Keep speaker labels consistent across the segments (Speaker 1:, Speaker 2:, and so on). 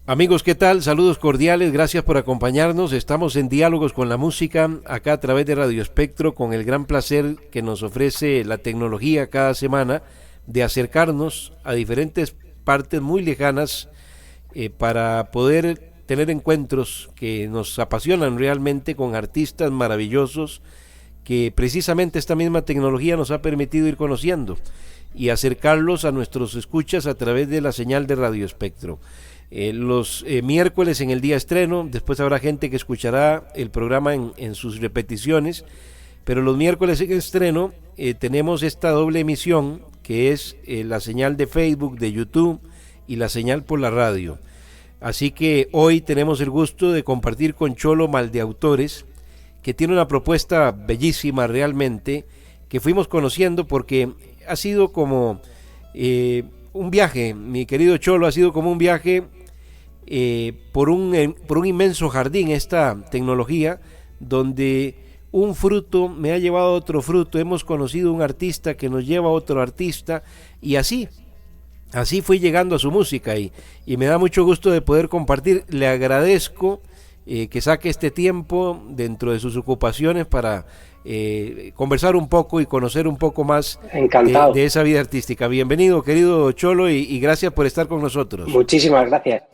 Speaker 1: Amigos, ¿qué tal? Saludos cordiales, gracias por acompañarnos. Estamos en Diálogos con la Música, acá a través de Radio Espectro, con el gran placer que nos ofrece la tecnología cada semana de acercarnos a diferentes partes muy lejanas para poder tener encuentros que nos apasionan realmente con artistas maravillosos que precisamente esta misma tecnología nos ha permitido ir conociendo y acercarlos a nuestros escuchas a través de la señal de Radio Espectro. Los miércoles en el día estreno, después habrá gente que escuchará el programa en sus repeticiones, pero los miércoles en estreno tenemos esta doble emisión que es la señal de Facebook, de YouTube y la señal por la radio. Así que hoy tenemos el gusto de compartir con Cholo Maldeautores, que tiene una propuesta bellísima realmente, que fuimos conociendo porque ha sido como un viaje, mi querido Cholo, ha sido como un viaje por un inmenso jardín, esta tecnología, donde un fruto me ha llevado a otro fruto, hemos conocido un artista que nos lleva a otro artista, y así fui llegando a su música, y me da mucho gusto de poder compartir. Le agradezco que saque este tiempo dentro de sus ocupaciones para conversar un poco y conocer un poco más de esa vida artística. Bienvenido, querido Cholo, y gracias por estar con nosotros.
Speaker 2: Muchísimas gracias.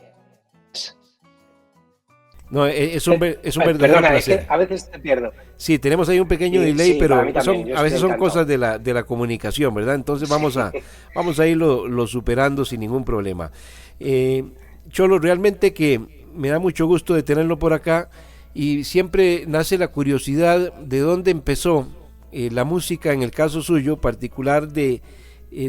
Speaker 1: No, es un verdadero
Speaker 2: Perdona,
Speaker 1: placer.
Speaker 2: es que a veces te pierdo.
Speaker 1: Sí, tenemos ahí un pequeño delay,
Speaker 2: sí,
Speaker 1: pero
Speaker 2: a
Speaker 1: veces son
Speaker 2: encantado.
Speaker 1: cosas de la comunicación, ¿verdad? Entonces vamos a irlo superando sin ningún problema. Cholo, realmente que me da mucho gusto de tenerlo por acá, y siempre nace la curiosidad de dónde empezó la música, en el caso suyo particular, de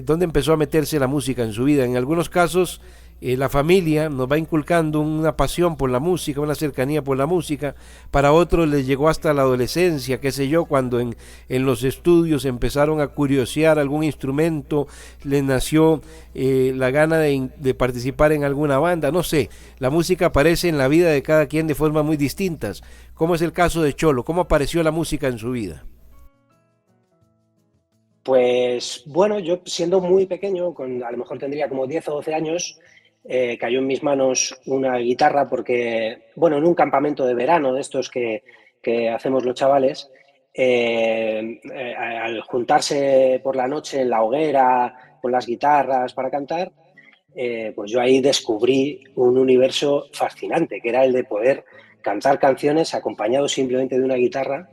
Speaker 1: dónde empezó a meterse la música en su vida. En algunos casos la familia nos va inculcando una pasión por la música, una cercanía por la música. Para otros les llegó hasta la adolescencia, qué sé yo, cuando en los estudios empezaron a curiosear algún instrumento, les nació la gana de participar en alguna banda, no sé. La música aparece en la vida de cada quien de formas muy distintas. ¿Cómo es el caso de Cholo? ¿Cómo apareció la música en su vida?
Speaker 2: Pues bueno, yo siendo muy pequeño, a lo mejor tendría como 10 o 12 años, cayó en mis manos una guitarra porque, bueno, en un campamento de verano de estos que hacemos los chavales, al juntarse por la noche en la hoguera con las guitarras para cantar, pues yo ahí descubrí un universo fascinante, que era el de poder cantar canciones acompañado simplemente de una guitarra.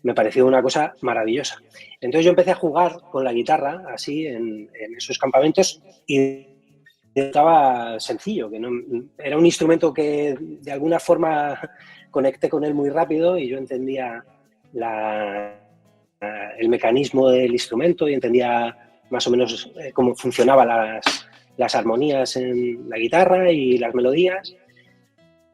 Speaker 2: Me pareció una cosa maravillosa. Entonces yo empecé a jugar con la guitarra así en esos campamentos, y estaba sencillo, que no, era un instrumento que de alguna forma conecté con él muy rápido, y yo entendía el mecanismo del instrumento y entendía más o menos cómo funcionaban las armonías en la guitarra y las melodías.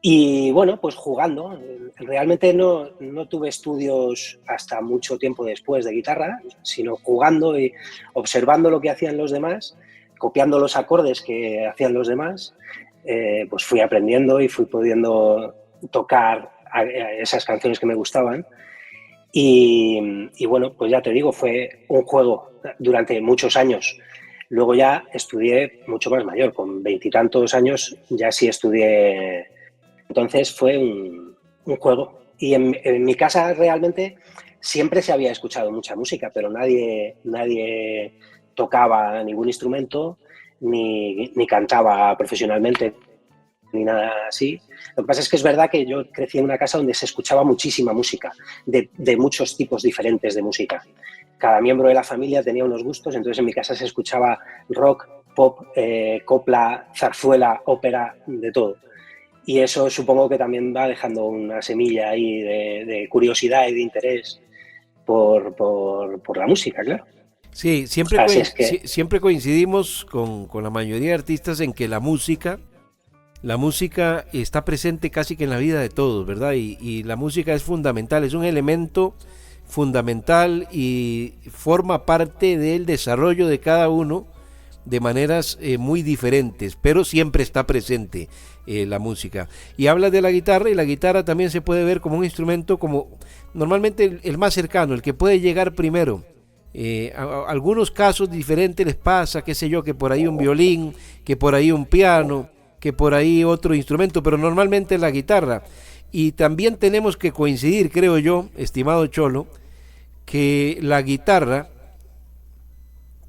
Speaker 2: Y bueno, pues jugando. Realmente no tuve estudios hasta mucho tiempo después de guitarra, sino jugando y observando lo que hacían los demás, copiando los acordes que hacían los demás, pues fui aprendiendo y fui pudiendo tocar esas canciones que me gustaban. Y bueno, pues ya te digo, fue un juego durante muchos años. Luego ya estudié mucho más mayor, con 20 y tantos años ya sí estudié. Entonces fue un juego. Y en mi casa realmente siempre se había escuchado mucha música, pero nadie tocaba ningún instrumento, ni cantaba profesionalmente, ni nada así. Lo que pasa es que es verdad que yo crecí en una casa donde se escuchaba muchísima música, de muchos tipos diferentes de música. Cada miembro de la familia tenía unos gustos, entonces en mi casa se escuchaba rock, pop, copla, zarzuela, ópera, de todo. Y eso supongo que también va dejando una semilla ahí de curiosidad y de interés por la música, claro.
Speaker 1: Sí, siempre coincidimos con la mayoría de artistas en que la música está presente casi que en la vida de todos, ¿verdad? Y la música es fundamental, es un elemento fundamental y forma parte del desarrollo de cada uno de maneras muy diferentes, pero siempre está presente la música. Y hablas de la guitarra, y la guitarra también se puede ver como un instrumento, como normalmente el más cercano, el que puede llegar primero. Algunos casos diferentes les pasa, qué sé yo, que por ahí un violín, que por ahí un piano, que por ahí otro instrumento, pero normalmente la guitarra. Y también tenemos que coincidir, creo yo, estimado Cholo, que la guitarra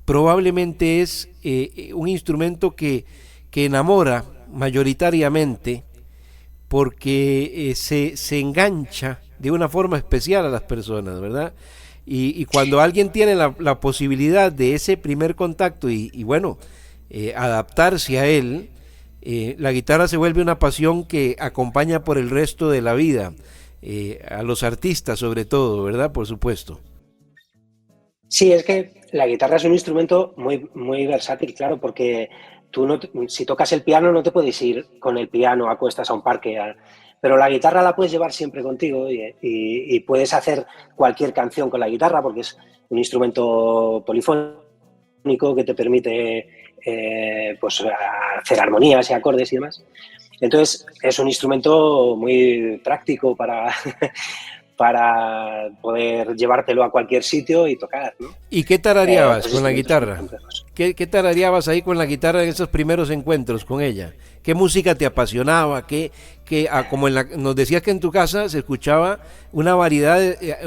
Speaker 1: probablemente es un instrumento que enamora mayoritariamente porque se engancha de una forma especial a las personas, ¿verdad? Y cuando alguien tiene la posibilidad de ese primer contacto y bueno, adaptarse a él, la guitarra se vuelve una pasión que acompaña por el resto de la vida, a los artistas sobre todo, ¿verdad? Por supuesto.
Speaker 2: Sí, es que la guitarra es un instrumento muy, muy versátil, claro, porque tú no, si tocas el piano no te puedes ir con el piano a cuestas a un parque, pero la guitarra la puedes llevar siempre contigo y puedes hacer cualquier canción con la guitarra porque es un instrumento polifónico que te permite pues, hacer armonías y acordes y demás. Entonces es un instrumento muy práctico para poder llevártelo a cualquier sitio y tocar, ¿no?
Speaker 1: ¿Y qué tarareabas
Speaker 2: Pues
Speaker 1: con la guitarra? ¿Qué tarareabas ahí con la guitarra en esos primeros encuentros con ella? ¿Qué música te apasionaba? Como nos decías que en tu casa se escuchaba una variedad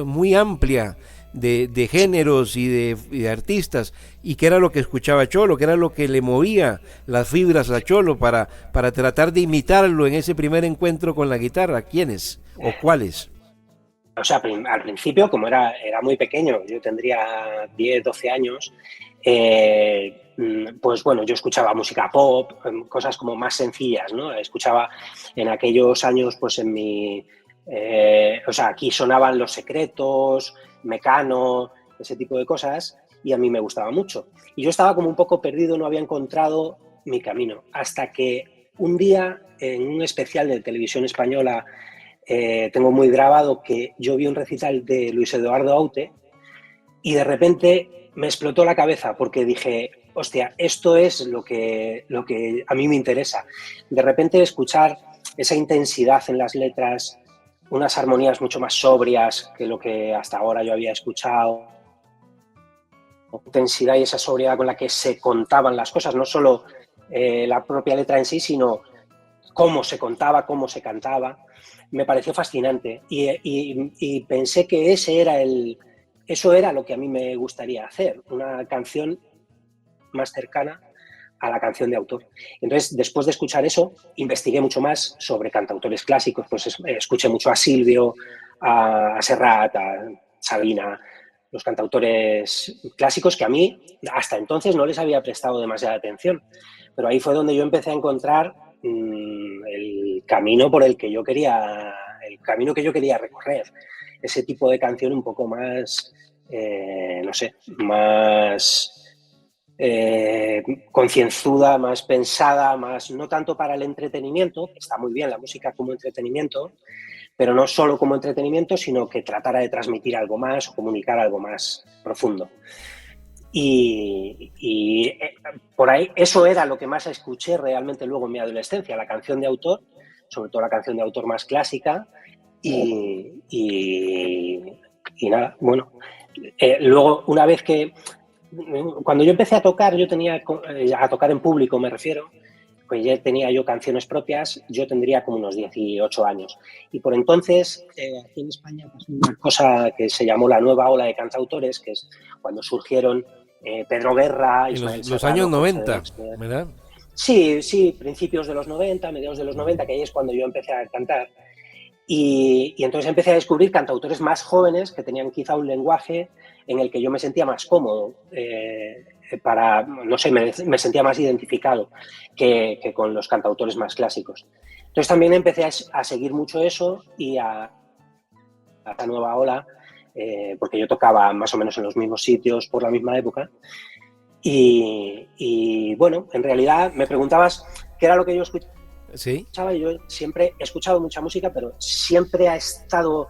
Speaker 1: muy amplia de géneros y de artistas, y qué era lo que escuchaba Cholo, qué era lo que le movía las fibras a Cholo para tratar de imitarlo en ese primer encuentro con la guitarra? ¿Quiénes o cuáles?
Speaker 2: O sea, al principio, como era muy pequeño, yo tendría 10, 12 años, pues bueno, yo escuchaba música pop, cosas como más sencillas, ¿no? Escuchaba en aquellos años, pues o sea, aquí sonaban Los Secretos, Mecano, ese tipo de cosas, y a mí me gustaba mucho. Y yo estaba como un poco perdido, no había encontrado mi camino, hasta que un día, en un especial de Televisión Española, tengo muy grabado que yo vi un recital de Luis Eduardo Aute y de repente me explotó la cabeza porque dije, hostia, esto es lo que a mí me interesa. De repente escuchar esa intensidad en las letras, unas armonías mucho más sobrias que lo que hasta ahora yo había escuchado, intensidad y esa sobriedad con la que se contaban las cosas, no solo la propia letra en sí, sino cómo se contaba, cómo se cantaba, me pareció fascinante y pensé que eso era lo que a mí me gustaría hacer, una canción más cercana a la canción de autor. Entonces, después de escuchar eso, investigué mucho más sobre cantautores clásicos, pues escuché mucho a Silvio, a Serrat, a Sabina, los cantautores clásicos que a mí hasta entonces no les había prestado demasiada atención, pero ahí fue donde yo empecé a encontrar el camino por el que yo quería, el camino que yo quería recorrer, ese tipo de canción un poco más, no sé, más concienzuda, más pensada, más no tanto para el entretenimiento, que está muy bien la música como entretenimiento, pero no solo como entretenimiento, sino que tratara de transmitir algo más o comunicar algo más profundo. Y por ahí eso era lo que más escuché realmente luego en mi adolescencia, la canción de autor, sobre todo la canción de autor más clásica y nada, bueno, luego una vez que cuando yo empecé a tocar, yo tenía a tocar en público me refiero, pues ya tenía yo canciones propias, yo tendría como unos 18 años. Y por entonces, aquí en España pasó una cosa que se llamó la nueva ola de cantautores, que es cuando surgieron Pedro Guerra, Ismael
Speaker 1: Los
Speaker 2: Serrano,
Speaker 1: años 90, ¿verdad?
Speaker 2: Sí, principios de los 90, mediados de los 90, que ahí es cuando yo empecé a cantar. Y entonces empecé a descubrir cantautores más jóvenes que tenían quizá un lenguaje en el que yo me sentía más cómodo, no sé, me sentía más identificado que con los cantautores más clásicos. Entonces también empecé a seguir mucho eso y a la nueva ola, porque yo tocaba más o menos en los mismos sitios por la misma época. Y bueno, en realidad me preguntabas qué era lo que yo escuchaba.
Speaker 1: Sí.
Speaker 2: Yo siempre he escuchado mucha música, pero siempre ha estado,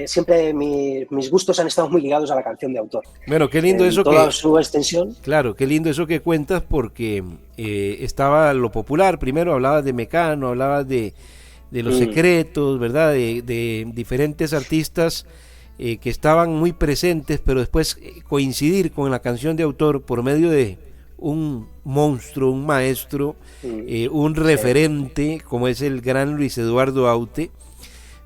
Speaker 2: siempre mis gustos han estado muy ligados a la canción de autor.
Speaker 1: Bueno, qué lindo eso
Speaker 2: toda su extensión.
Speaker 1: Claro, qué lindo eso que cuentas porque estaba lo popular. Primero hablabas de Mecano, hablabas de Los Secretos, ¿verdad? De diferentes artistas que estaban muy presentes, pero después coincidir con la canción de autor por medio de un monstruo, un maestro, un referente, como es el gran Luis Eduardo Aute,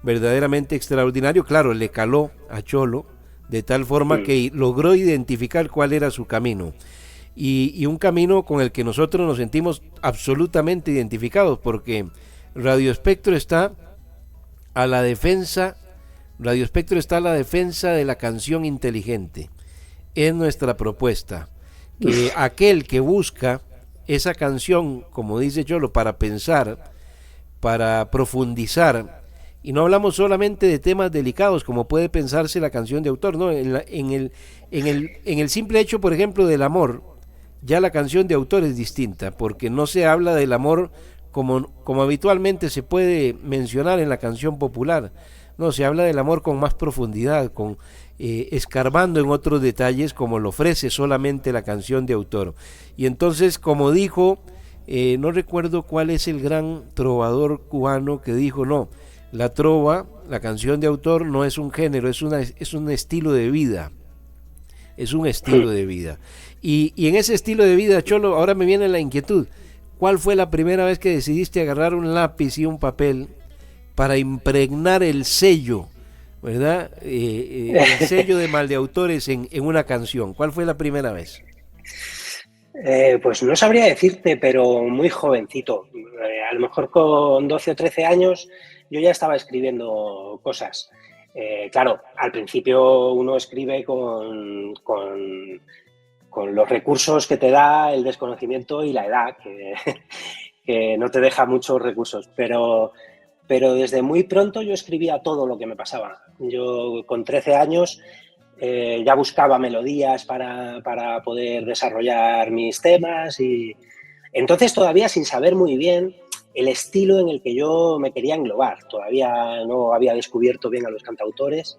Speaker 1: verdaderamente extraordinario. Claro, le caló a Cholo de tal forma que logró identificar cuál era su camino. Y un camino con el que nosotros nos sentimos absolutamente identificados, porque Radio Espectro está a la defensa, Radio Espectro está a la defensa de la canción inteligente. Es nuestra propuesta, que aquel que busca esa canción, como dice Cholo, para pensar, para profundizar, y no hablamos solamente de temas delicados como puede pensarse la canción de autor, no, en el simple hecho, por ejemplo, del amor, ya la canción de autor es distinta, porque no se habla del amor como habitualmente se puede mencionar en la canción popular. No, se habla del amor con más profundidad, con escarbando en otros detalles como lo ofrece solamente la canción de autor. Y entonces, como dijo, no recuerdo cuál es el gran trovador cubano que dijo, no, la trova, la canción de autor no es un género, es un estilo de vida. Es un estilo de vida. Y en ese estilo de vida, Cholo, ahora me viene la inquietud. ¿Cuál fue la primera vez que decidiste agarrar un lápiz y un papel para impregnar el sello, ¿verdad? El sello de Maldeautores en una canción. ¿Cuál fue la primera vez?
Speaker 2: Pues no sabría decirte, pero muy jovencito. A lo mejor con 12 o 13 años yo ya estaba escribiendo cosas. Claro, al principio uno escribe con los recursos que te da el desconocimiento y la edad, que no te deja muchos recursos, pero desde muy pronto yo escribía todo lo que me pasaba. Yo con 13 años ya buscaba melodías para poder desarrollar mis temas y entonces todavía sin saber muy bien el estilo en el que yo me quería englobar. Todavía no había descubierto bien a los cantautores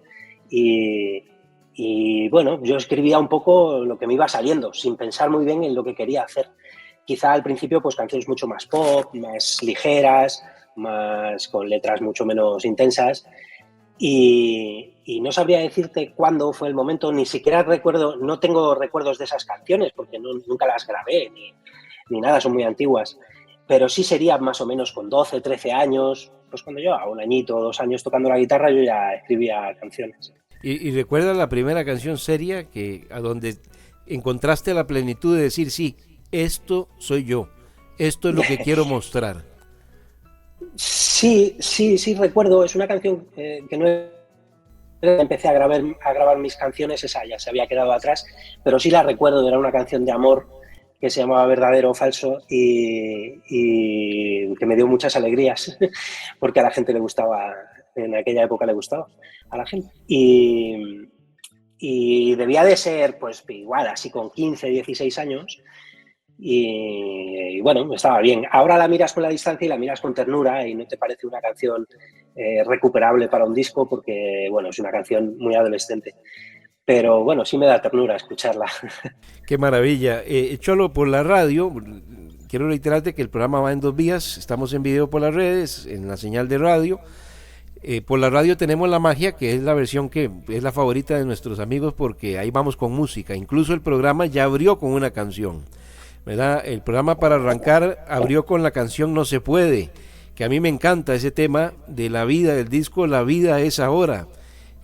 Speaker 2: y bueno, yo escribía un poco lo que me iba saliendo, sin pensar muy bien en lo que quería hacer. Quizá al principio pues canciones mucho más pop, más ligeras, más con letras mucho menos intensas y no sabría decirte cuándo fue el momento, ni siquiera recuerdo, no tengo recuerdos de esas canciones porque nunca las grabé ni nada, son muy antiguas, pero sí sería más o menos con 12, 13 años, pues cuando yo a un añito o 2 años tocando la guitarra yo ya escribía canciones.
Speaker 1: ¿Y recuerdas la primera canción seria a donde encontraste la plenitud de decir, sí, esto soy yo, esto es lo que quiero mostrar?
Speaker 2: Sí, recuerdo. Es una canción que no empecé a grabar mis canciones, esa ya se había quedado atrás, pero sí la recuerdo. Era una canción de amor que se llamaba Verdadero o Falso y que me dio muchas alegrías porque a la gente le gustaba, en aquella época le gustaba a la gente. Y debía de ser, pues igual, así con 15, 16 años. Y bueno, estaba bien. Ahora la miras con la distancia y la miras con ternura y no te parece una canción recuperable para un disco porque, bueno, es una canción muy adolescente. Pero bueno, sí me da ternura escucharla.
Speaker 1: Qué maravilla. Cholo, por la radio, quiero reiterarte que el programa va en 2 vías. Estamos en video por las redes, en la señal de radio. Por la radio tenemos La Magia, que es la versión que es la favorita de nuestros amigos porque ahí vamos con música. Incluso el programa ya abrió con una canción, ¿verdad? El programa para arrancar abrió con la canción No se puede, que a mí me encanta ese tema de la vida del disco La vida es ahora.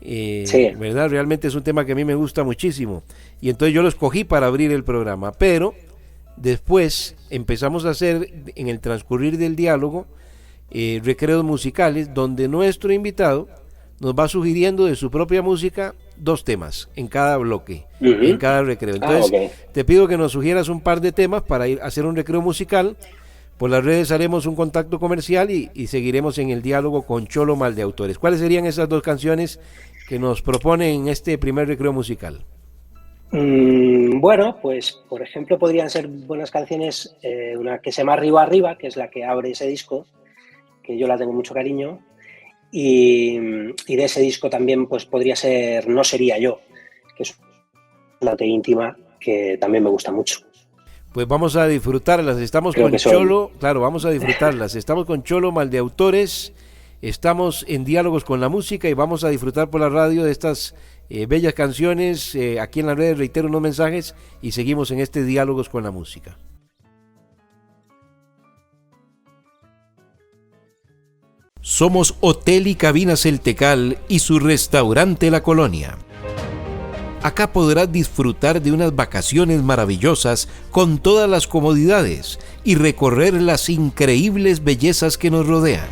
Speaker 2: Sí.
Speaker 1: ¿Verdad? Realmente es un tema que a mí me gusta muchísimo y entonces yo lo escogí para abrir el programa, pero después empezamos a hacer en el transcurrir del diálogo recreos musicales donde nuestro invitado nos va sugiriendo de su propia música 2 temas en cada bloque, en cada recreo. Entonces te pido que nos sugieras un par de temas para ir a hacer un recreo musical. Por las redes haremos un contacto comercial y seguiremos en el diálogo con Cholo Maldeautores. ¿Cuáles serían esas 2 canciones que nos proponen en este primer recreo musical?
Speaker 2: Bueno, pues por ejemplo podrían ser buenas canciones, una que se llama Arriba Arriba, que es la que abre ese disco, que yo la tengo mucho cariño, y de ese disco también pues podría ser No sería yo, que es una parte íntima que también me gusta mucho.
Speaker 1: Pues vamos a disfrutarlas, estamos con Cholo, claro, vamos a disfrutarlas, estamos con Cholo Maldeautores, estamos en diálogos con la música y vamos a disfrutar por la radio de estas bellas canciones. Aquí en las redes reitero unos mensajes y seguimos en este Diálogos con la Música. Somos Hotel y Cabinas El Tecal y su restaurante La Colonia. Acá podrás disfrutar de unas vacaciones maravillosas con todas las comodidades y recorrer las increíbles bellezas que nos rodean.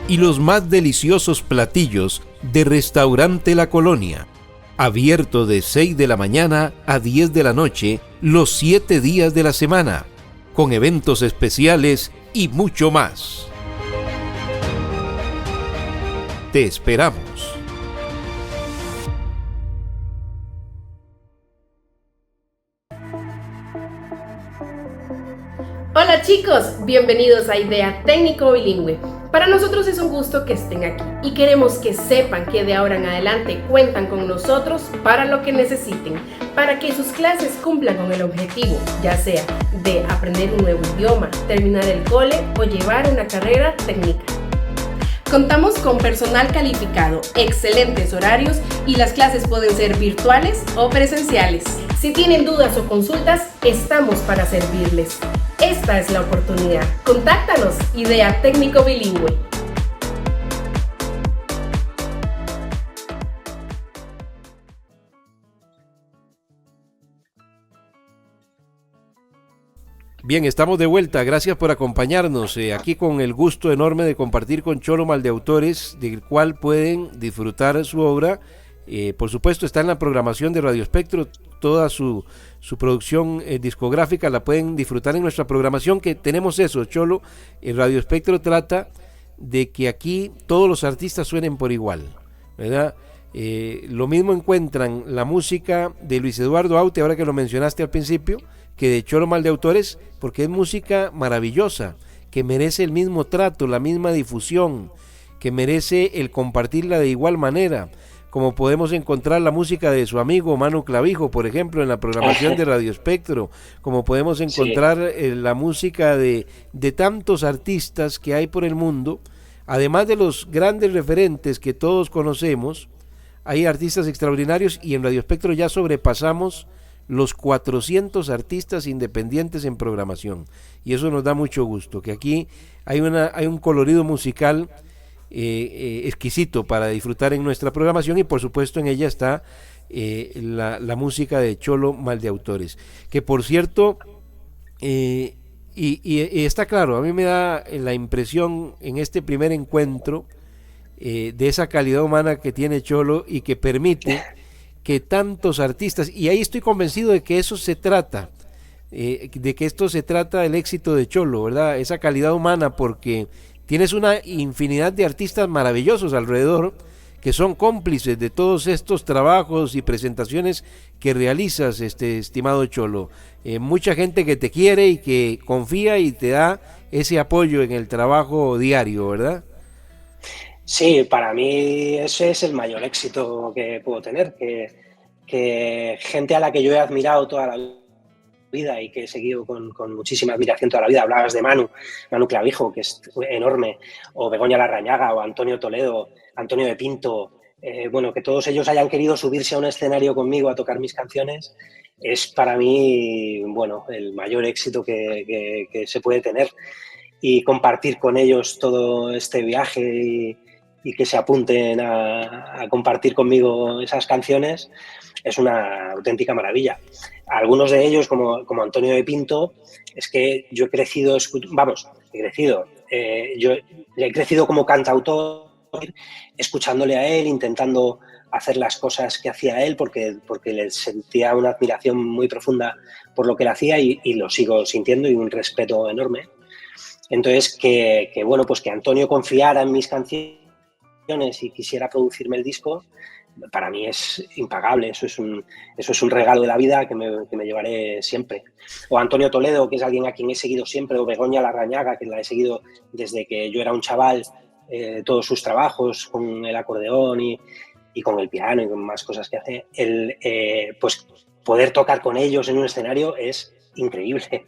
Speaker 1: Y los más deliciosos platillos de Restaurante La Colonia, abierto de 6 de la mañana a 10 de la noche, los 7 días de la semana, con eventos especiales y mucho más. Te esperamos.
Speaker 3: Hola chicos, bienvenidos a Idea Técnico Bilingüe. Para nosotros es un gusto que estén aquí y queremos que sepan que de ahora en adelante cuentan con nosotros para lo que necesiten, para que sus clases cumplan con el objetivo, ya sea de aprender un nuevo idioma, terminar el cole o llevar una carrera técnica. Contamos con personal calificado, excelentes horarios y las clases pueden ser virtuales o presenciales. Si tienen dudas o consultas, estamos para servirles. Esta es la oportunidad. Contáctanos, Idea Técnico Bilingüe.
Speaker 1: Bien, estamos de vuelta. Gracias por acompañarnos. Aquí con el gusto enorme de compartir con Cholo Maldeautores, del cual pueden disfrutar su obra. Por supuesto, está en la programación de Radio Espectro. Toda su producción discográfica la pueden disfrutar en nuestra programación, que tenemos eso, Cholo. Radio Espectro trata de que aquí todos los artistas suenen por igual, ¿verdad? Lo mismo encuentran la música de Luis Eduardo Aute, ahora que lo mencionaste al principio, que de Cholo Maldeautores, porque es música maravillosa, que merece el mismo trato, la misma difusión, que merece el compartirla de igual manera, como podemos encontrar la música de su amigo Manu Clavijo, por ejemplo, en la programación de Radio Espectro, como podemos encontrar la música de tantos artistas que hay por el mundo, además de los grandes referentes que todos conocemos. Hay artistas extraordinarios y en Radio Espectro ya sobrepasamos los 400 artistas independientes en programación, y eso nos da mucho gusto, que aquí hay un colorido musical exquisito para disfrutar en nuestra programación, y por supuesto en ella está la música de Cholo Maldeautores, que por cierto y está claro, a mí me da la impresión en este primer encuentro de esa calidad humana que tiene Cholo y que permite que tantos artistas, y ahí estoy convencido de que eso se trata, de que esto se trata del éxito de Cholo, ¿verdad? Esa calidad humana, porque tienes una infinidad de artistas maravillosos alrededor que son cómplices de todos estos trabajos y presentaciones que realizas, estimado Cholo. Mucha gente que te quiere y que confía y te da ese apoyo en el trabajo diario, ¿verdad?
Speaker 2: Sí, para mí ese es el mayor éxito que puedo tener, que gente a la que yo he admirado toda la vida y que he seguido con muchísima admiración toda la vida. Hablabas de Manu Clavijo, que es enorme, o Begoña Larrañaga, o Antonio Toledo, Antonio de Pinto, bueno, que todos ellos hayan querido subirse a un escenario conmigo a tocar mis canciones, es para mí, bueno, el mayor éxito que se puede tener, y compartir con ellos todo este viaje y que se apunten a compartir conmigo esas canciones es una auténtica maravilla. Algunos de ellos, como Antonio de Pinto, es que yo he crecido, yo he crecido como cantautor, escuchándole a él, intentando hacer las cosas que hacía él, porque le sentía una admiración muy profunda por lo que él hacía, y lo sigo sintiendo, y un respeto enorme. Entonces, bueno, pues que Antonio confiara en mis canciones y quisiera producirme el disco, para mí es impagable. Eso es un regalo de la vida que me llevaré siempre. O Antonio Toledo, que es alguien a quien he seguido siempre, o Begoña Larrañaga, que la he seguido desde que yo era un chaval, todos sus trabajos con el acordeón y con el piano y con más cosas que hace. Pues poder tocar con ellos en un escenario es increíble.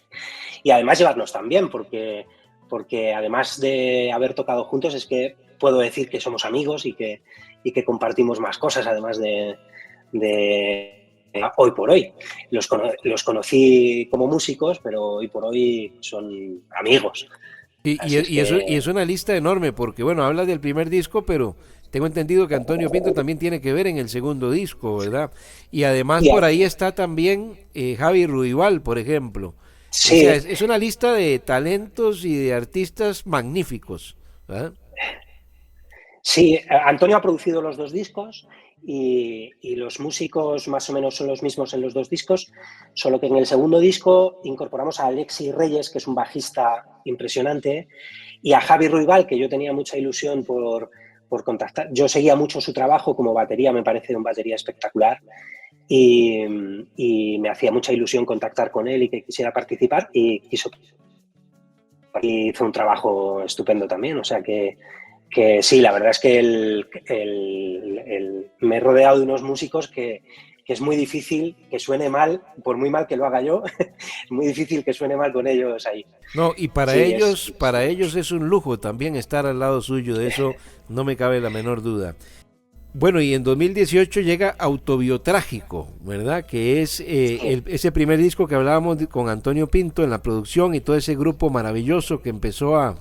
Speaker 2: Y además llevarnos tan bien, porque además de haber tocado juntos, es que puedo decir que somos amigos y que y que compartimos más cosas, además de hoy por hoy. Los conocí como músicos, pero hoy por hoy son amigos.
Speaker 1: Y es una lista enorme, porque bueno, habla del primer disco, pero tengo entendido que Antonio Pinto también tiene que ver en el segundo disco, ¿verdad? Y además por ahí está también Javi Ruibal, por ejemplo.
Speaker 2: Sí.
Speaker 1: O sea, es una lista de talentos y de artistas magníficos, ¿verdad?
Speaker 2: Sí, Antonio ha producido los 2 discos y los músicos más o menos son los mismos en los 2 discos, solo que en el segundo disco incorporamos a Alexis Reyes, que es un bajista impresionante, y a Javi Ruibal, que yo tenía mucha ilusión por contactar. Yo seguía mucho su trabajo como batería, me parece un batería espectacular, y me hacía mucha ilusión contactar con él y que quisiera participar, y quiso. Y hizo un trabajo estupendo también, o sea que sí, la verdad es que me he rodeado de unos músicos que es muy difícil que suene mal, por muy mal que lo haga yo, es muy difícil que suene mal con ellos ahí.
Speaker 1: No, y para ellos es un lujo también estar al lado suyo, de eso no me cabe la menor duda. Bueno, y en 2018 llega Autobiotrágico, ¿verdad? Que es ese primer disco que hablábamos con Antonio Pinto en la producción y todo ese grupo maravilloso que empezó a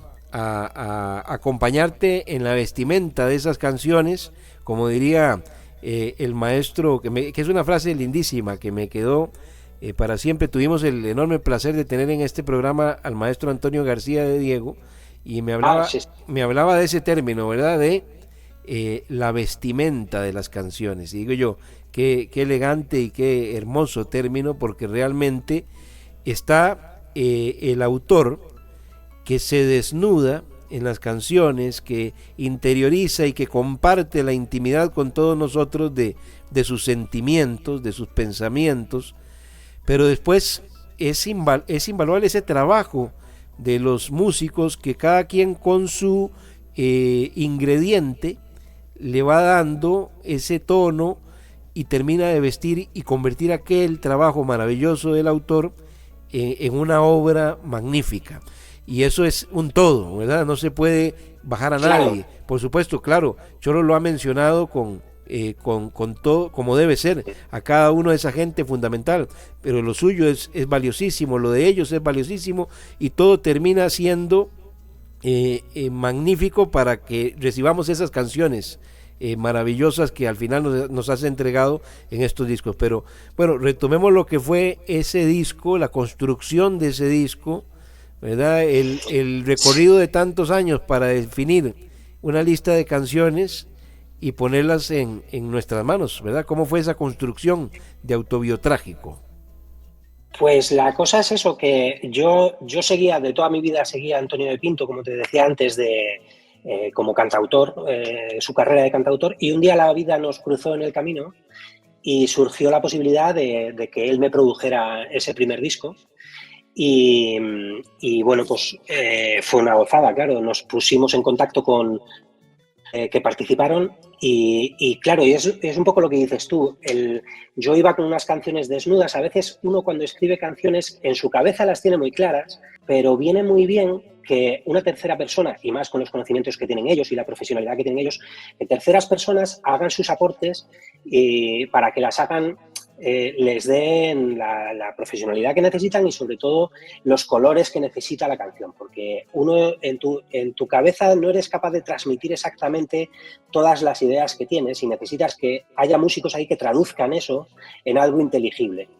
Speaker 1: acompañarte en la vestimenta de esas canciones, como diría el maestro, que es una frase lindísima que me quedó para siempre. Tuvimos el enorme placer de tener en este programa al maestro Antonio García de Diego y me hablaba de ese término, ¿verdad? De la vestimenta de las canciones. Y digo yo, qué elegante y qué hermoso término, porque realmente está el autor que se desnuda en las canciones, que interioriza y que comparte la intimidad con todos nosotros de sus sentimientos, de sus pensamientos, pero después es invaluable ese trabajo de los músicos que cada quien con su ingrediente le va dando ese tono y termina de vestir y convertir aquel trabajo maravilloso del autor en una obra magnífica. Y eso es un todo, ¿verdad? No se puede bajar a nadie. Claro. Por supuesto, claro, Cholo lo ha mencionado con todo como debe ser, a cada uno de esa gente fundamental, pero lo suyo es valiosísimo, lo de ellos es valiosísimo y todo termina siendo magnífico para que recibamos esas canciones maravillosas que al final nos has entregado en estos discos. Pero bueno, retomemos lo que fue ese disco, la construcción de ese disco, ¿verdad? El recorrido de tantos años para definir una lista de canciones y ponerlas en nuestras manos, ¿verdad? ¿Cómo fue esa construcción de Autobiotrágico?
Speaker 2: Pues la cosa es eso, que yo seguía, de toda mi vida seguía a Antonio de Pinto, como te decía antes, como cantautor, su carrera de cantautor, y un día la vida nos cruzó en el camino y surgió la posibilidad de que él me produjera ese primer disco. Y bueno, pues fue una gozada, claro, nos pusimos en contacto con que participaron y claro, y es un poco lo que dices tú, yo iba con unas canciones desnudas, a veces uno cuando escribe canciones en su cabeza las tiene muy claras, pero viene muy bien que una tercera persona, y más con los conocimientos que tienen ellos y la profesionalidad que tienen ellos, que terceras personas hagan sus aportes para que las hagan, les den la profesionalidad que necesitan y sobre todo los colores que necesita la canción, porque uno en tu cabeza no eres capaz de transmitir exactamente todas las ideas que tienes y necesitas que haya músicos ahí que traduzcan eso en algo inteligible.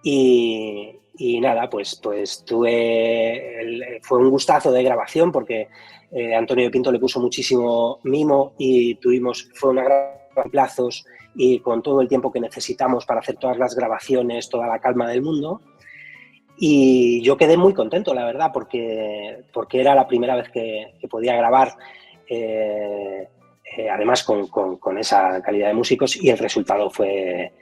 Speaker 2: Y nada, pues fue un gustazo de grabación porque Antonio de Pinto le puso muchísimo mimo y fue una gran plazos y con todo el tiempo que necesitamos para hacer todas las grabaciones, toda la calma del mundo. Y yo quedé muy contento, la verdad, porque era la primera vez que podía grabar, además con esa calidad de músicos, y el resultado fue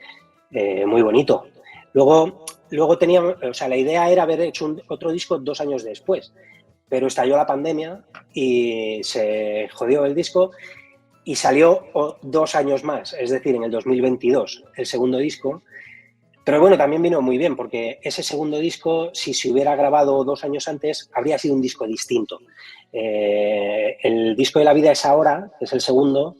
Speaker 2: muy bonito. Luego teníamos, o sea, la idea era haber hecho otro disco 2 años después, pero estalló la pandemia y se jodió el disco y salió 2 años más, es decir, en el 2022, el segundo disco. Pero bueno, también vino muy bien porque ese segundo disco, si se hubiera grabado 2 años antes, habría sido un disco distinto. El disco de La vida es ahora, que es el segundo,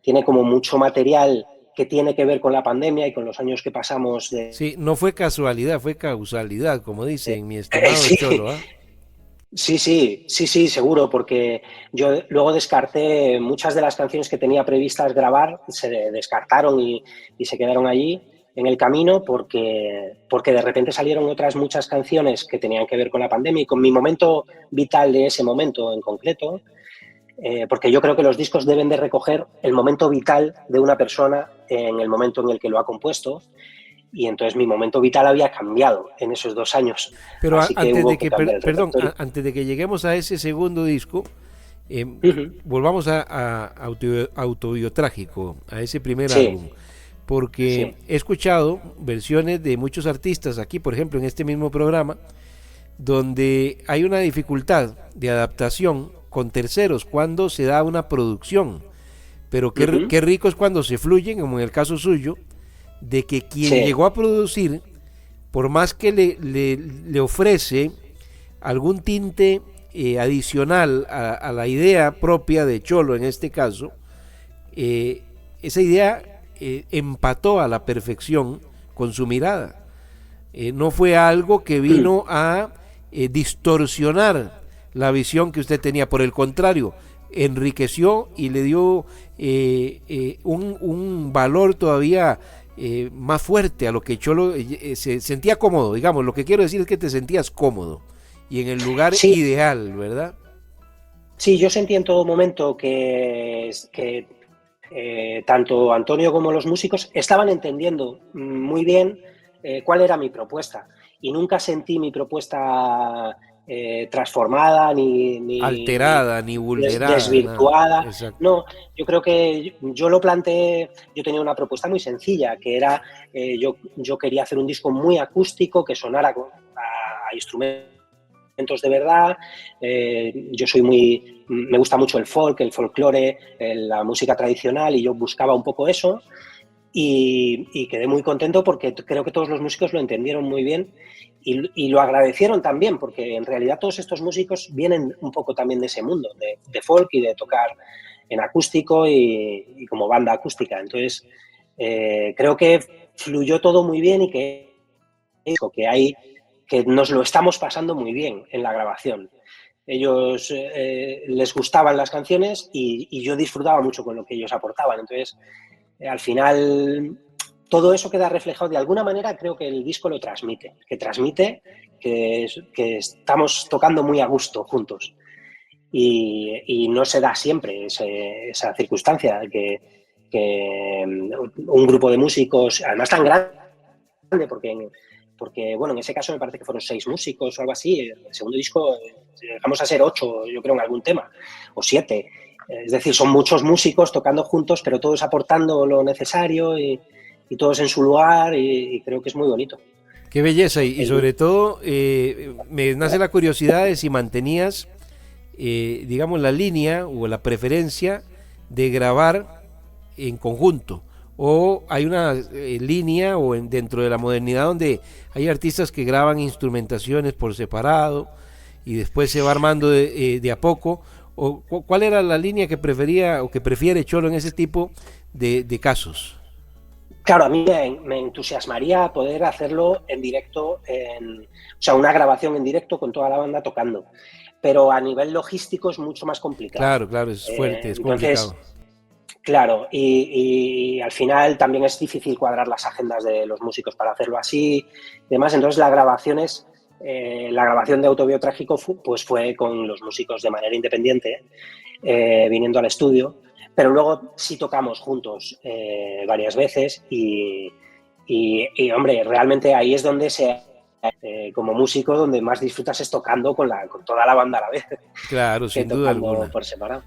Speaker 2: tiene como mucho material que tiene que ver con la pandemia y con los años que pasamos de...
Speaker 1: Sí, no fue casualidad, fue causalidad, como dicen, mi estimado
Speaker 2: sí,
Speaker 1: Cholo, ¿ah?
Speaker 2: sí, seguro, porque yo luego descarté muchas de las canciones que tenía previstas grabar, se descartaron y se quedaron allí en el camino porque de repente salieron otras muchas canciones que tenían que ver con la pandemia y con mi momento vital de ese momento en concreto, porque yo creo que los discos deben de recoger el momento vital de una persona en el momento en el que lo ha compuesto. Y entonces mi momento vital había cambiado en esos 2 años.
Speaker 1: Pero
Speaker 2: Así que
Speaker 1: antes
Speaker 2: hubo
Speaker 1: de
Speaker 2: que
Speaker 1: que,
Speaker 2: cambiar el
Speaker 1: perdón,
Speaker 2: repertorio.
Speaker 1: antes de que lleguemos a ese segundo disco, volvamos a Autobiotrágico, a ese primer
Speaker 2: Sí,
Speaker 1: álbum, porque he escuchado versiones de muchos artistas aquí, por ejemplo, en este mismo programa, donde hay una dificultad de adaptación con terceros cuando se da una producción, pero qué rico es cuando se fluyen, como en el caso suyo, de que quien llegó a producir, por más que le ofrece algún tinte adicional a la idea propia de Cholo en este caso, esa idea empató a la perfección con su mirada. No fue algo que vino a distorsionar la visión que usted tenía, por el contrario, enriqueció y le dio un valor todavía más fuerte a lo que Cholo se sentía cómodo, digamos. Lo que quiero decir es que te sentías cómodo y en el lugar ideal, ¿verdad?
Speaker 2: Sí, yo sentí en todo momento que tanto Antonio como los músicos estaban entendiendo muy bien cuál era mi propuesta, y nunca sentí mi propuesta transformada ni
Speaker 1: alterada, ni vulnerada,
Speaker 2: desvirtuada.
Speaker 1: No,
Speaker 2: no, yo creo que yo lo planteé, yo tenía una propuesta muy sencilla, que era yo quería hacer un disco muy acústico, que sonara a instrumentos de verdad. Yo me gusta mucho el folk, el folclore, la música tradicional, y yo buscaba un poco eso. Y quedé muy contento porque creo que todos los músicos lo entendieron muy bien y lo agradecieron también, porque en realidad todos estos músicos vienen un poco también de ese mundo, de folk y de tocar en acústico y como banda acústica. Entonces, creo que fluyó todo muy bien y que nos lo estamos pasando muy bien en la grabación. Ellos les gustaban las canciones y yo disfrutaba mucho con lo que ellos aportaban. Entonces, al final, todo eso queda reflejado de alguna manera. Creo que el disco lo transmite, que estamos tocando muy a gusto juntos. Y no se da siempre esa circunstancia, que un grupo de músicos, además tan grande, porque bueno, en ese caso me parece que fueron 6 músicos o algo así. El segundo disco llegamos a ser 8, yo creo, en algún tema, o 7. Es decir, son muchos músicos tocando juntos, pero todos aportando lo necesario y todos en su lugar, y creo que es muy bonito.
Speaker 1: Qué belleza, y sobre todo me nace la curiosidad de si mantenías, digamos, la línea o la preferencia de grabar en conjunto, o hay una línea dentro de la modernidad donde hay artistas que graban instrumentaciones por separado y después se va armando de a poco. ¿O cuál era la línea que prefería o que prefiere Cholo en ese tipo de casos?
Speaker 2: Claro, a mí me entusiasmaría poder hacerlo en directo, o sea, una grabación en directo con toda la banda tocando, pero a nivel logístico es mucho más complicado.
Speaker 1: Claro, es fuerte, es
Speaker 2: entonces,
Speaker 1: complicado.
Speaker 2: Claro, y al final también es difícil cuadrar las agendas de los músicos para hacerlo así y demás. Entonces la grabación de Autobiotrágico pues fue con los músicos de manera independiente, viniendo al estudio, pero luego sí tocamos juntos varias veces y hombre, realmente ahí es donde como músico, donde más disfrutas es tocando con toda la banda a la vez.
Speaker 1: Claro, sin duda alguna.
Speaker 2: Por separado.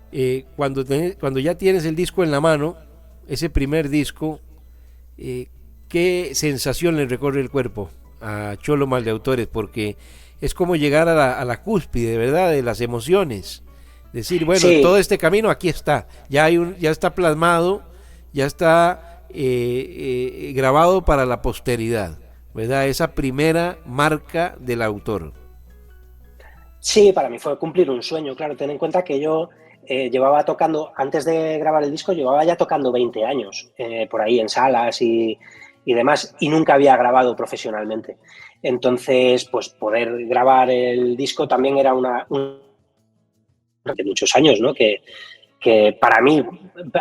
Speaker 1: Cuando ya tienes el disco en la mano, ese primer disco, ¿qué sensación le recorre el cuerpo a Cholo Maldeautores? Porque es como llegar a la cúspide, ¿verdad?, de las emociones. Decir, bueno, sí, todo este camino aquí está, ya está plasmado, ya está grabado para la posteridad, ¿verdad? Esa primera marca del autor.
Speaker 2: Sí, para mí fue cumplir un sueño. Claro, ten en cuenta que yo llevaba tocando, antes de grabar el disco, llevaba ya tocando 20 años por ahí en salas y demás, y nunca había grabado profesionalmente. Entonces, pues poder grabar el disco también era de muchos años, ¿no? Que para mí,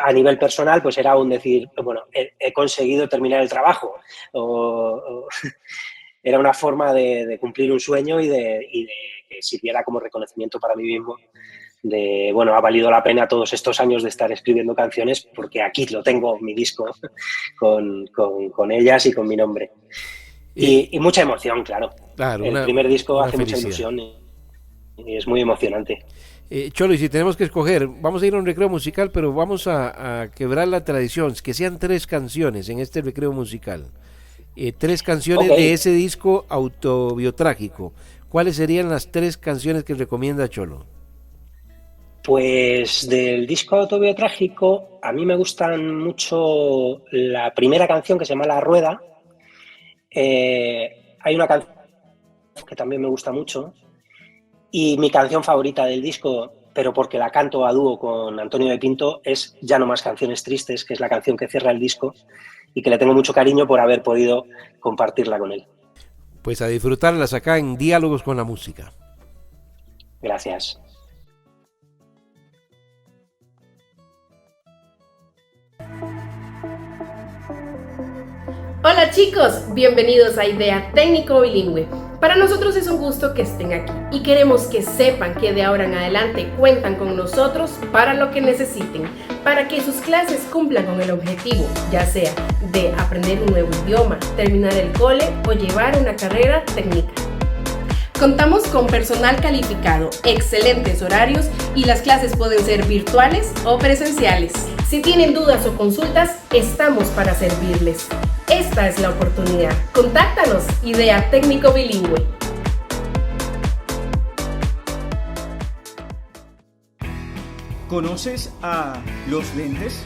Speaker 2: a nivel personal, pues era un decir, bueno, he conseguido terminar el trabajo. Era una forma de cumplir un sueño y de que sirviera como reconocimiento para mí mismo de, bueno, ha valido la pena todos estos años de estar escribiendo canciones porque aquí lo tengo, mi disco, con ellas y con mi nombre. Y mucha emoción, claro. El primer disco hace mucha ilusión y es muy emocionante.
Speaker 1: Cholo, y si tenemos que escoger, vamos a ir a un recreo musical, pero vamos a quebrar la tradición, que sean 3 canciones en este recreo musical. 3 canciones de ese disco autobiográfico. ¿Cuáles serían las 3 canciones que recomienda Cholo?
Speaker 2: Pues del disco autobiográfico a mí me gustan mucho la primera canción que se llama La Rueda. Hay una canción que también me gusta mucho y mi canción favorita del disco, pero porque la canto a dúo con Antonio de Pinto, es Ya no más canciones tristes, que es la canción que cierra el disco y que le tengo mucho cariño por haber podido compartirla con él.
Speaker 1: Pues a disfrutarlas acá en Diálogos con la Música.
Speaker 2: Gracias.
Speaker 3: Hola chicos, bienvenidos a Idea Técnico Bilingüe. Para nosotros es un gusto que estén aquí y queremos que sepan que de ahora en adelante cuentan con nosotros para lo que necesiten, para que sus clases cumplan con el objetivo, ya sea de aprender un nuevo idioma, terminar el cole o llevar una carrera técnica. Contamos con personal calificado, excelentes horarios y las clases pueden ser virtuales o presenciales. Si tienen dudas o consultas, estamos para servirles. Esta es la oportunidad. Contáctanos, Idea Técnico Bilingüe.
Speaker 4: ¿Conoces a los lentes?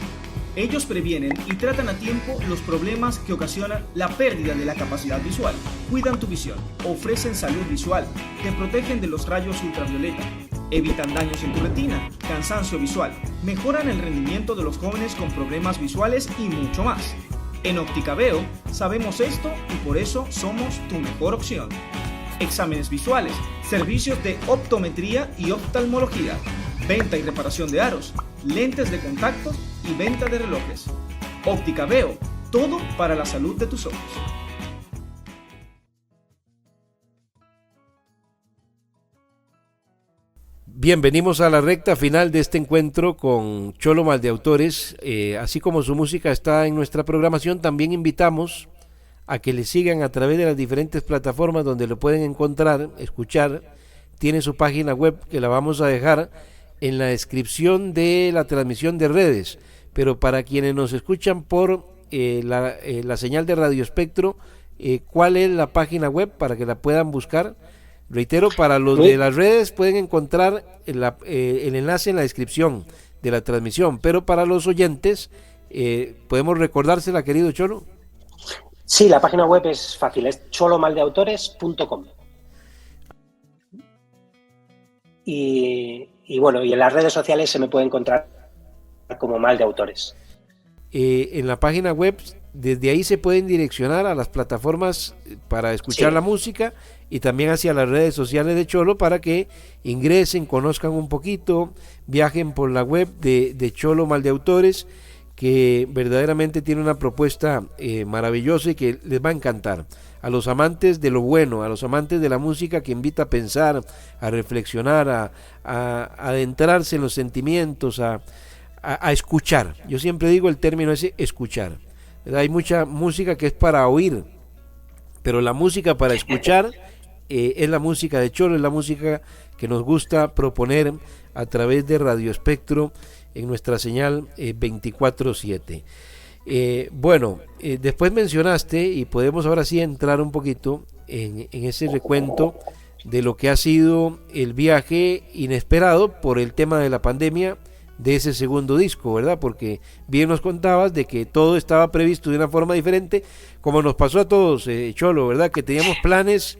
Speaker 4: Ellos previenen y tratan a tiempo los problemas que ocasionan la pérdida de la capacidad visual. Cuidan tu visión, ofrecen salud visual, te protegen de los rayos ultravioleta, evitan daños en tu retina, cansancio visual, mejoran el rendimiento de los jóvenes con problemas visuales y mucho más. En Óptica Veo sabemos esto y por eso somos tu mejor opción. Exámenes visuales, servicios de optometría y oftalmología, venta y reparación de aros, lentes de contacto y venta de relojes. Óptica Veo, todo para la salud de tus ojos.
Speaker 1: Bien, venimos a la recta final de este encuentro con Cholo Maldeautores. Así como su música está en nuestra programación, también invitamos a que le sigan a través de las diferentes plataformas donde lo pueden encontrar, escuchar. Tiene su página web que la vamos a dejar en la descripción de la transmisión de redes, pero para quienes nos escuchan por la señal de Radio Espectro, ¿cuál es la página web para que la puedan buscar? Reitero, para los de las redes pueden encontrar el enlace en la descripción de la transmisión, pero para los oyentes, ¿podemos recordársela, querido Cholo?
Speaker 2: Sí, la página web es fácil, es cholomaldeautores.com. Y bueno, y en las redes sociales se me puede encontrar como Maldeautores.
Speaker 1: En la página web, desde ahí se pueden direccionar a las plataformas para escuchar la música y también hacia las redes sociales de Cholo para que ingresen, conozcan un poquito, viajen por la web de Cholo Maldeautores, que verdaderamente tiene una propuesta maravillosa y que les va a encantar. A los amantes de lo bueno, a los amantes de la música que invita a pensar, a reflexionar, a adentrarse en los sentimientos, a escuchar. Yo siempre digo el término ese, escuchar. ¿Verdad? Hay mucha música que es para oír, pero la música para escuchar es la música de Cholo, es la música que nos gusta proponer a través de Radio Espectro en nuestra señal 24/7. Bueno, después mencionaste, y podemos ahora sí entrar un poquito en ese recuento de lo que ha sido el viaje inesperado por el tema de la pandemia de ese segundo disco, ¿verdad? Porque bien nos contabas de que todo estaba previsto de una forma diferente, como nos pasó a todos, Cholo, ¿verdad? Que teníamos planes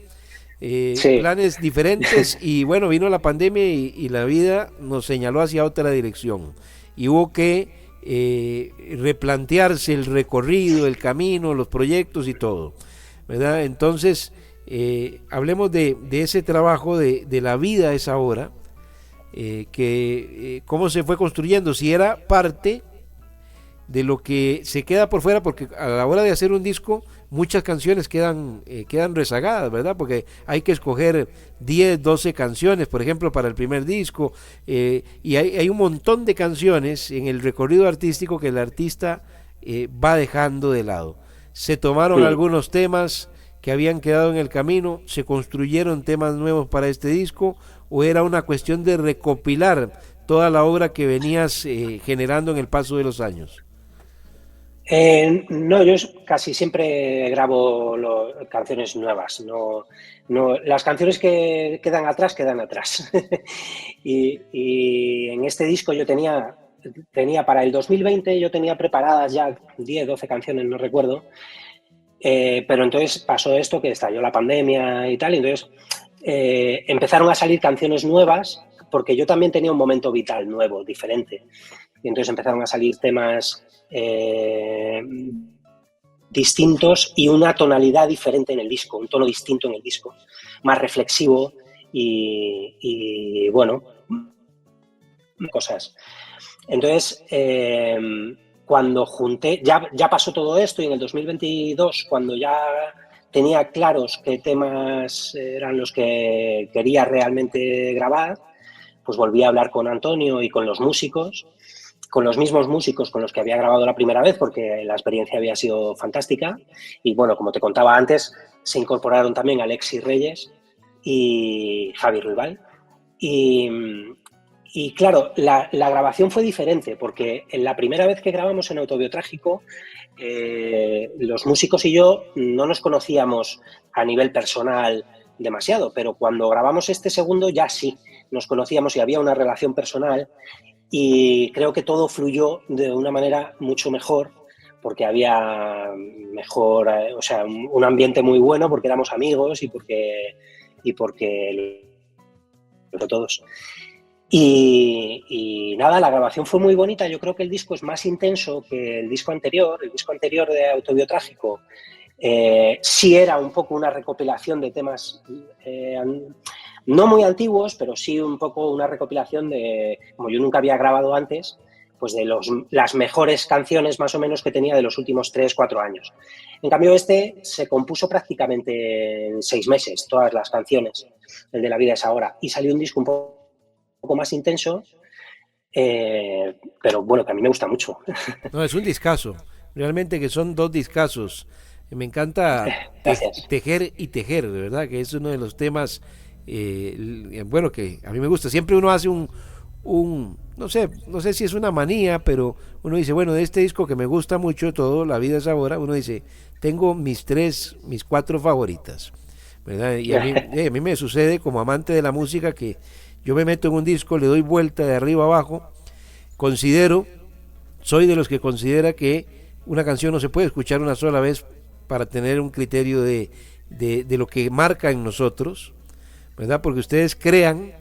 Speaker 2: Sí.
Speaker 1: planes diferentes y bueno, vino la pandemia y la vida nos señaló hacia otra dirección y hubo que replantearse el recorrido, el camino, los proyectos y todo, ¿verdad? Entonces, hablemos de ese trabajo de la vida a esa hora, cómo se fue construyendo, si era parte de lo que se queda por fuera, porque a la hora de hacer un disco muchas canciones quedan rezagadas, ¿verdad? Porque hay que escoger 10, 12 canciones, por ejemplo, para el primer disco, y hay un montón de canciones en el recorrido artístico que el artista va dejando de lado. Se tomaron algunos temas que habían quedado en el camino, se construyeron temas nuevos para este disco, o era una cuestión de recopilar toda la obra que venías generando en el paso de los años.
Speaker 2: No, yo casi siempre grabo canciones nuevas. No, las canciones que quedan atrás, quedan atrás. y en este disco yo tenía para el 2020, yo tenía preparadas ya 10, 12 canciones, no recuerdo. Pero entonces pasó esto, que estalló la pandemia y tal, y entonces empezaron a salir canciones nuevas, porque yo también tenía un momento vital nuevo, diferente. Y entonces empezaron a salir temas distintos y una tonalidad diferente en el disco, un tono distinto en el disco, más reflexivo y bueno, cosas. Entonces, cuando junté, ya pasó todo esto, y en el 2022, cuando ya tenía claros qué temas eran los que quería realmente grabar, pues volví a hablar con Antonio y con los músicos, con los mismos músicos con los que había grabado la primera vez, porque la experiencia había sido fantástica. Y bueno, como te contaba antes, se incorporaron también Alexis Reyes y Javi Ruibal. Y claro, la grabación fue diferente, porque en la primera vez que grabamos en Autobiotrágico, los músicos y yo no nos conocíamos a nivel personal demasiado, pero cuando grabamos este segundo ya sí, nos conocíamos y había una relación personal, y creo que todo fluyó de una manera mucho mejor, porque había mejor, o sea, un ambiente muy bueno, porque éramos amigos y porque todos. Y nada, la grabación fue muy bonita. Yo creo que el disco es más intenso que el disco anterior de Autobiotrágico. Sí era un poco una recopilación de temas no muy antiguos, pero sí un poco una recopilación de, como yo nunca había grabado antes, pues de las mejores canciones más o menos que tenía de los últimos 3, 4 años. En cambio, este se compuso prácticamente en 6 meses, todas las canciones, el de La vida es ahora, y salió un disco un poco más intenso, pero bueno, que a mí me gusta mucho.
Speaker 1: No, es un discazo, realmente que son 2 discazos. Me encanta tejer y tejer, de verdad, que es uno de los temas, bueno, que a mí me gusta. Siempre uno hace no sé si es una manía, pero uno dice, bueno, de este disco que me gusta mucho todo, La vida es ahora, uno dice, tengo mis 4 favoritas, ¿verdad? Y a mí me sucede como amante de la música que yo me meto en un disco, le doy vuelta de arriba abajo, soy de los que considera que una canción no se puede escuchar una sola vez para tener un criterio de lo que marca en nosotros, ¿verdad? Porque ustedes crean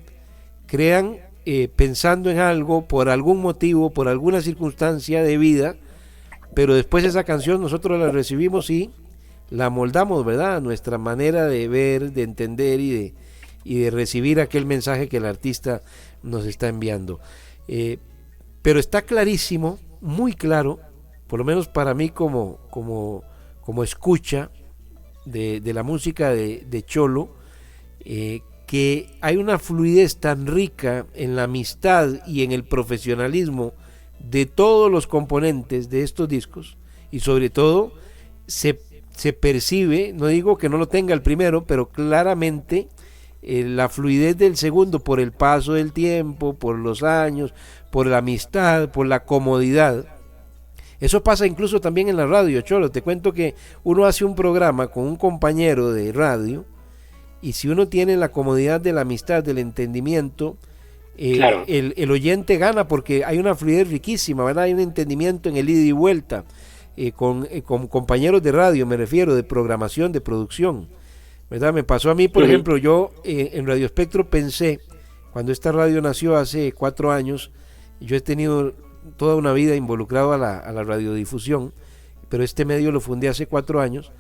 Speaker 1: pensando en algo, por algún motivo, por alguna circunstancia de vida, pero después esa canción nosotros la recibimos y la moldamos, ¿verdad? A nuestra manera de ver, de entender y de recibir aquel mensaje que el artista nos está enviando. Pero está clarísimo, muy claro, por lo menos para mí como escucha de la música de Cholo, que hay una fluidez tan rica en la amistad y en el profesionalismo de todos los componentes de estos discos, y sobre todo se percibe, no digo que no lo tenga el primero, pero claramente la fluidez del segundo, por el paso del tiempo, por los años, por la amistad, por la comodidad. Eso pasa incluso también en la radio, Cholo. Te cuento que uno hace un programa con un compañero de radio, y si uno tiene la comodidad de la amistad, del entendimiento, claro, el oyente gana, porque hay una fluidez riquísima, ¿verdad? Hay un entendimiento en el ida y vuelta, con compañeros de radio, me refiero, de programación, de producción, ¿verdad? Me pasó a mí, por ejemplo, yo en Radio Espectro pensé, cuando esta radio nació hace 4 años, yo he tenido toda una vida involucrado a la radiodifusión, pero este medio lo fundé hace 4 años,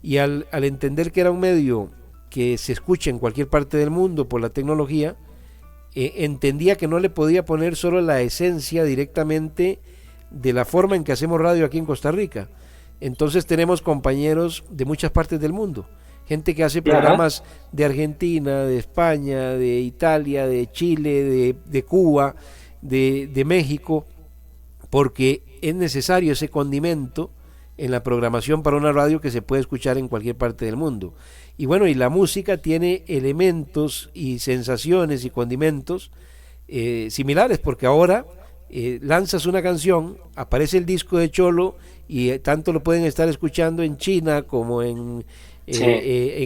Speaker 1: y al entender que era un medio que se escucha en cualquier parte del mundo por la tecnología, entendía que no le podía poner solo la esencia directamente de la forma en que hacemos radio aquí en Costa Rica. Entonces tenemos compañeros de muchas partes del mundo, gente que hace programas de Argentina, de España, de Italia, de Chile, de Cuba, de México, porque es necesario ese condimento en la programación para una radio que se puede escuchar en cualquier parte del mundo. Y bueno, y la música tiene elementos y sensaciones y condimentos similares, porque ahora lanzas una canción, aparece el disco de Cholo y tanto lo pueden estar escuchando en China como en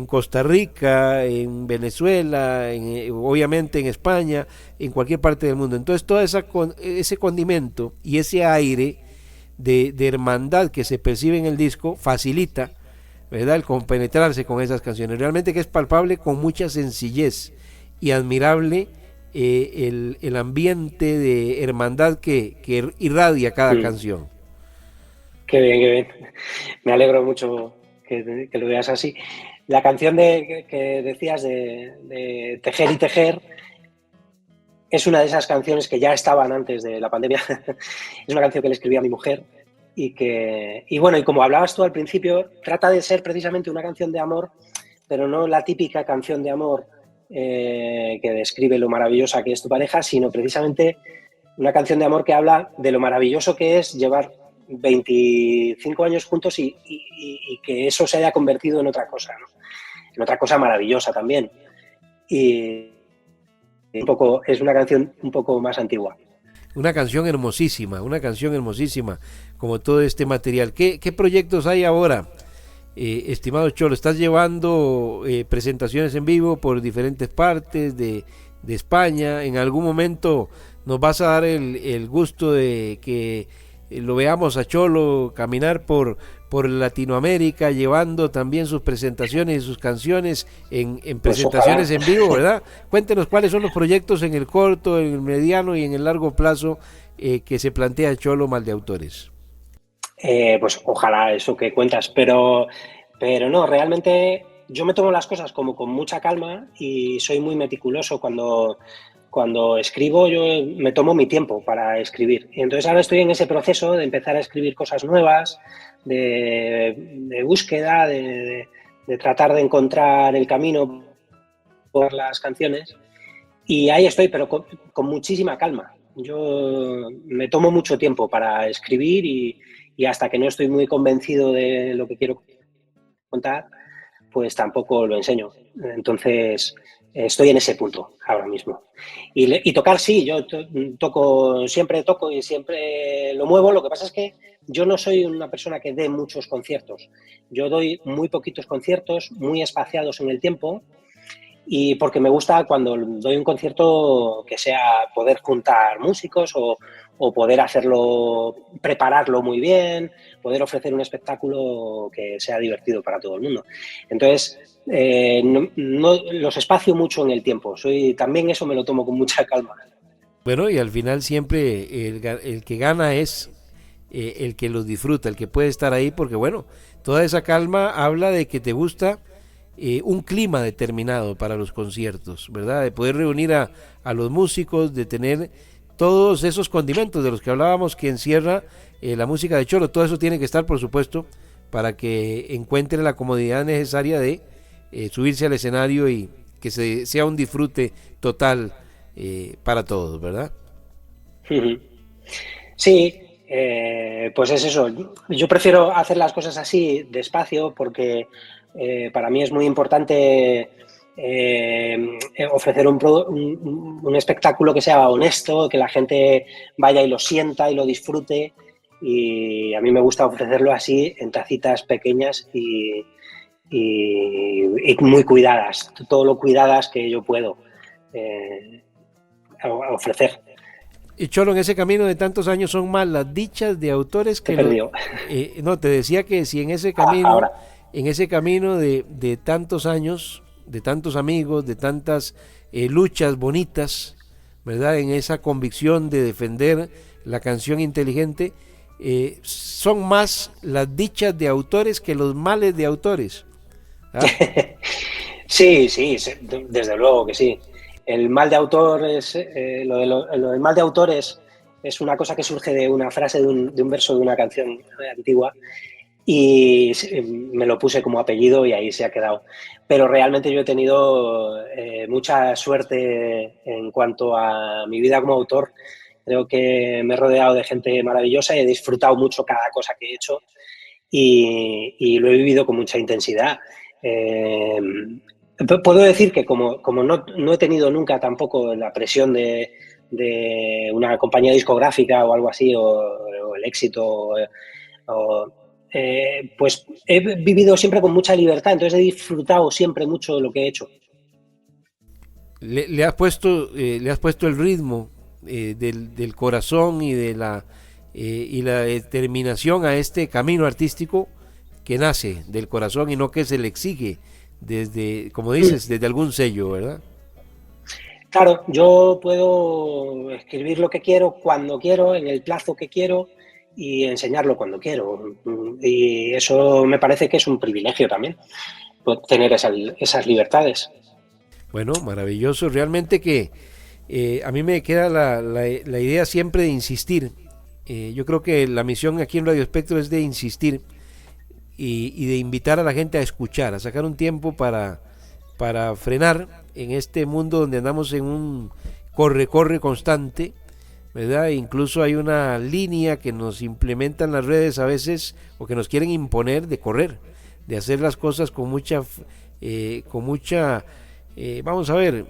Speaker 1: Costa Rica, en Venezuela, obviamente en España, en cualquier parte del mundo. Entonces todo ese condimento y ese aire de hermandad que se percibe en el disco facilita, ¿verdad?, el compenetrarse con esas canciones. Realmente que es palpable, con mucha sencillez, y admirable el ambiente de hermandad que irradia cada canción.
Speaker 2: Qué bien, qué bien. Me alegro mucho que lo veas así. La canción que decías de Tejer y Tejer es una de esas canciones que ya estaban antes de la pandemia. Es una canción que le escribí a mi mujer y bueno, y como hablabas tú al principio, trata de ser precisamente una canción de amor, pero no la típica canción de amor que describe lo maravillosa que es tu pareja, sino precisamente una canción de amor que habla de lo maravilloso que es llevar 25 años juntos y que eso se haya convertido en otra cosa, ¿no? En otra cosa maravillosa también. Y es una canción un poco más antigua.
Speaker 1: Una canción hermosísima, como todo este material. ¿Qué proyectos hay ahora, estimado Cholo? ¿Estás llevando presentaciones en vivo por diferentes partes de España? ¿En algún momento nos vas a dar el gusto de que lo veamos a Cholo caminar por Latinoamérica, llevando también sus presentaciones y sus canciones en presentaciones en vivo, ¿verdad? Cuéntenos cuáles son los proyectos en el corto, en el mediano y en el largo plazo que se plantea Cholo Maldeautores.
Speaker 2: Pues ojalá eso que cuentas, pero no, realmente yo me tomo las cosas como con mucha calma y soy muy meticuloso cuando escribo. Yo me tomo mi tiempo para escribir. Y entonces ahora estoy en ese proceso de empezar a escribir cosas nuevas, de búsqueda, de tratar de encontrar el camino por las canciones. Y ahí estoy, pero con muchísima calma. Yo me tomo mucho tiempo para escribir y hasta que no estoy muy convencido de lo que quiero contar, pues tampoco lo enseño. Entonces estoy en ese punto ahora mismo. Y tocar, sí, yo siempre toco y siempre lo muevo. Lo que pasa es que yo no soy una persona que dé muchos conciertos. Yo doy muy poquitos conciertos, muy espaciados en el tiempo, y porque me gusta cuando doy un concierto que sea poder juntar músicos o poder hacerlo, prepararlo muy bien, poder ofrecer un espectáculo que sea divertido para todo el mundo. Entonces, no los espacio mucho en el tiempo. También eso me lo tomo con mucha calma.
Speaker 1: Bueno, y al final siempre el que gana es el que los disfruta, el que puede estar ahí, porque bueno, toda esa calma habla de que te gusta un clima determinado para los conciertos, ¿verdad? De poder reunir a los músicos, de tener todos esos condimentos de los que hablábamos que encierra la música de Cholo. Todo eso tiene que estar, por supuesto, para que encuentre la comodidad necesaria de subirse al escenario y que sea un disfrute total para todos, ¿verdad?
Speaker 2: Sí, pues es eso. Yo prefiero hacer las cosas así, despacio, porque para mí es muy importante ofrecer un espectáculo que sea honesto, que la gente vaya y lo sienta y lo disfrute, y a mí me gusta ofrecerlo así, en tacitas pequeñas y muy cuidadas, todo lo cuidadas que yo puedo ofrecer.
Speaker 1: Y Cholo, en ese camino de tantos años son más las dichas de autores que...
Speaker 2: Te
Speaker 1: no, te decía que si en ese camino en ese camino de tantos años, de tantos amigos, de tantas luchas bonitas, ¿verdad? En esa convicción de defender la canción inteligente, son más las dichas de autores que los males de autores. ¿Ah?
Speaker 2: Sí, desde luego que sí. El mal de autor lo del mal de autor es una cosa que surge de una frase de un verso de una canción antigua, y me lo puse como apellido y ahí se ha quedado. Pero realmente yo he tenido mucha suerte en cuanto a mi vida como autor. Creo que me he rodeado de gente maravillosa y he disfrutado mucho cada cosa que he hecho, y lo he vivido con mucha intensidad. Puedo decir que como no he tenido nunca tampoco la presión de una compañía discográfica o algo así, o el éxito, pues he vivido siempre con mucha libertad, entonces he disfrutado siempre mucho de lo que he hecho.
Speaker 1: Le has puesto el ritmo del corazón y de la determinación a este camino artístico que nace del corazón y no que se le exige desde, como dices, desde algún sello, ¿verdad?
Speaker 2: Claro, yo puedo escribir lo que quiero, cuando quiero, en el plazo que quiero, y enseñarlo cuando quiero. Y eso me parece que es un privilegio también, tener esas libertades.
Speaker 1: Bueno, maravilloso. Realmente que a mí me queda la idea siempre de insistir. Yo creo que la misión aquí en Radio Espectro es de insistir y de invitar a la gente a escuchar, a sacar un tiempo para frenar en este mundo donde andamos en un corre constante, ¿verdad? Incluso hay una línea que nos implementan las redes a veces, o que nos quieren imponer, de correr, de hacer las cosas con mucha vamos a ver,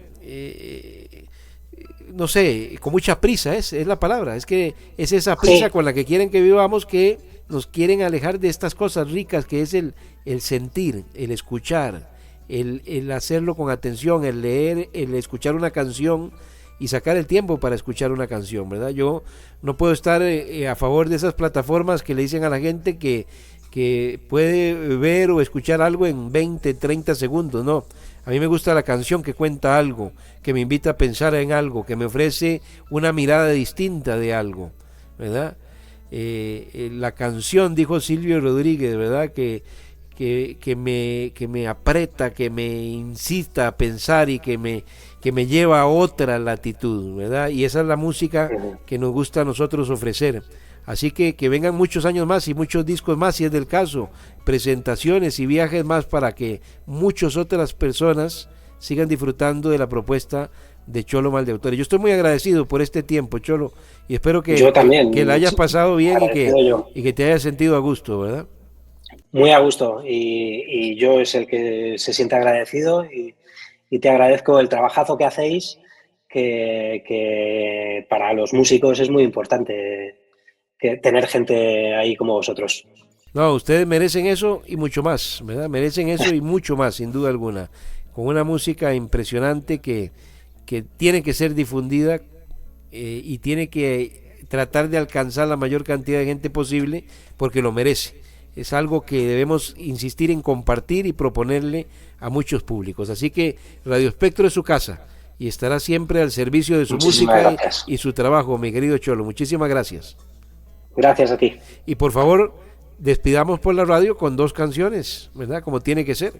Speaker 1: no sé, con mucha prisa, es la palabra, es que es esa prisa sí, con la que quieren que vivamos, que nos quieren alejar de estas cosas ricas que es el sentir, el escuchar, el hacerlo con atención, el leer, el escuchar una canción y sacar el tiempo para escuchar una canción, ¿verdad? Yo no puedo estar a favor de esas plataformas que le dicen a la gente que puede ver o escuchar algo en 20, 30 segundos, no. A mí me gusta la canción que cuenta algo, que me invita a pensar en algo, que me ofrece una mirada distinta de algo, ¿verdad? La canción, dijo Silvio Rodríguez, ¿verdad? Que me aprieta, que me incita a pensar y que me lleva a otra latitud, ¿verdad? Y esa es la música que nos gusta a nosotros ofrecer. Así que vengan muchos años más y muchos discos más, si es del caso, presentaciones y viajes más, para que muchas otras personas sigan disfrutando de la propuesta de Cholo Maldeautores. Yo estoy muy agradecido por este tiempo, Cholo, y espero que la hayas pasado bien y que te hayas sentido a gusto, ¿verdad?
Speaker 2: Muy a gusto, y yo es el que se siente agradecido, y te agradezco el trabajazo que hacéis, que para los músicos es muy importante tener gente ahí como vosotros.
Speaker 1: No, ustedes merecen eso y mucho más, ¿verdad? Merecen eso y mucho más, sin duda alguna, con una música impresionante que tiene que ser difundida y tiene que tratar de alcanzar la mayor cantidad de gente posible, porque lo merece. Es algo que debemos insistir en compartir y proponerle a muchos públicos. Así que Radio Espectro es su casa y estará siempre al servicio de su música y su trabajo, mi querido Cholo. Muchísimas gracias.
Speaker 2: Gracias a ti.
Speaker 1: Y por favor, despidamos por la radio con 2 canciones, ¿verdad? Como tiene que ser.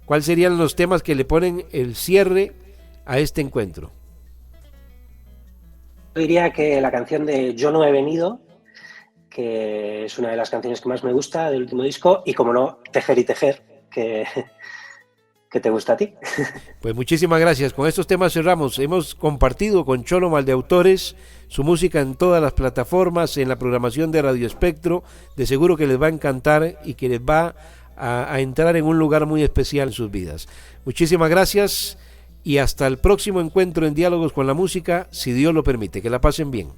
Speaker 1: ¿Cuáles serían los temas que le ponen el cierre a este encuentro?
Speaker 2: Yo diría que la canción de Yo no he venido, que es una de las canciones que más me gusta del último disco, y como no, Tejer y Tejer, que te gusta a ti.
Speaker 1: Pues muchísimas gracias. Con estos temas cerramos. Hemos compartido con Cholo Maldeautores su música en todas las plataformas, en la programación de Radio Espectro. De seguro que les va a encantar y que les va a entrar en un lugar muy especial en sus vidas. Muchísimas gracias y hasta el próximo encuentro en Diálogos con la Música, si Dios lo permite. Que la pasen bien.